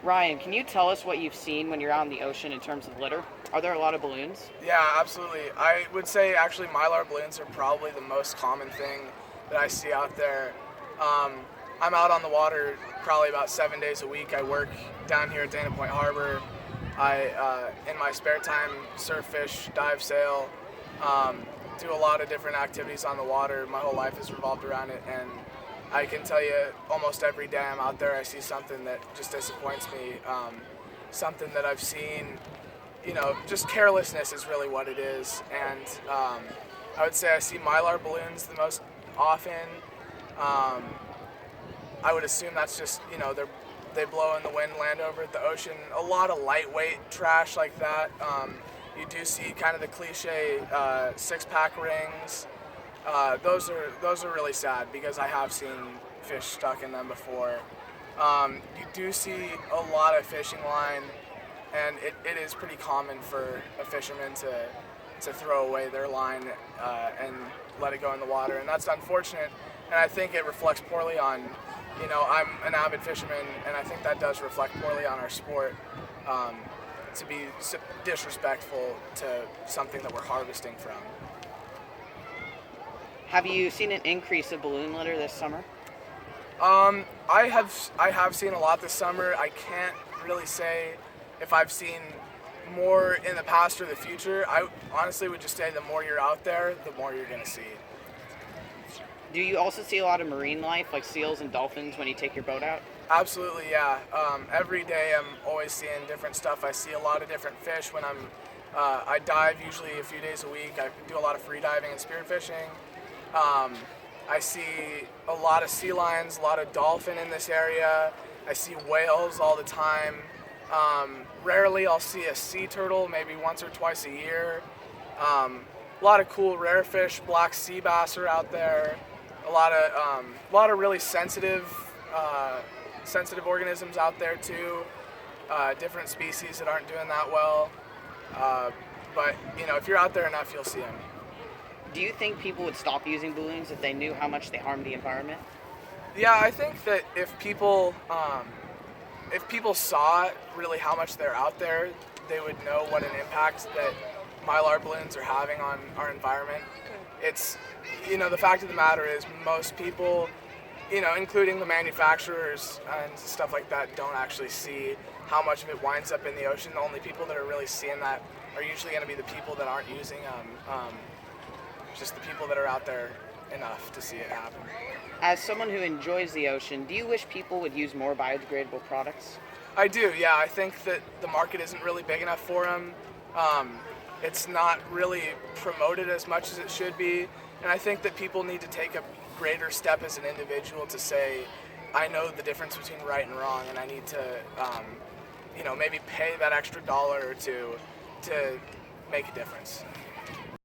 Ryan, can you tell us what you've seen when you're out in the ocean in terms of litter? Are there a lot of balloons? Yeah, absolutely. I would say actually mylar balloons are probably the most common thing that I see out there. Um, I'm out on the water probably about 7 days a week. I work down here at Dana Point Harbor. In my spare time, surf, fish, dive, sail, um, do a lot of different activities on the water. My whole life is revolved around it, and I can tell you almost every day I'm out there, I see something that just disappoints me. Something that I've seen, just carelessness is really what it is. And I would say I see mylar balloons the most often. Um, I would assume that's just, they blow in the wind, land over at the ocean. A lot of lightweight trash like that. You do see kind of the cliche six-pack rings. Those are really sad because I have seen fish stuck in them before. You do see a lot of fishing line, and it is pretty common for a fisherman to throw away their line and let it go in the water, and that's unfortunate. And I think it reflects poorly on, I'm an avid fisherman, and I think that does reflect poorly on our sport. To be disrespectful to something that we're harvesting from. Have you seen an increase of balloon litter this summer? I have seen a lot this summer. I can't really say if I've seen more in the past or the future. I honestly would just say the more you're out there, the more you're gonna see. Do you also see a lot of marine life, like seals and dolphins, when you take your boat out? Absolutely, yeah. Every day I'm always seeing different stuff. I see a lot of different fish when I dive usually a few days a week. I do a lot of free diving and spear fishing. I see a lot of sea lions, a lot of dolphin in this area. I see whales all the time. Rarely I'll see a sea turtle, maybe once or twice a year. A lot of cool rare fish, black sea bass are out there. A lot of really sensitive organisms out there too. Different species that aren't doing that well. But if you're out there enough, you'll see them. Do you think people would stop using balloons if they knew how much they harm the environment? Yeah, I think that if people saw really how much they're out there, they would know what an impact that mylar balloons are having on our environment. It's, the fact of the matter is most people, including the manufacturers and stuff like that, don't actually see how much of it winds up in the ocean. The only people that are really seeing that are usually going to be the people that aren't using them. Just the people that are out there enough to see it happen. As someone who enjoys the ocean, do you wish people would use more biodegradable products? I do, yeah. I think that the market isn't really big enough for them. It's not really promoted as much as it should be, and I think that people need to take a greater step as an individual to say, I know the difference between right and wrong, and I need to, maybe pay that extra dollar or two to make a difference.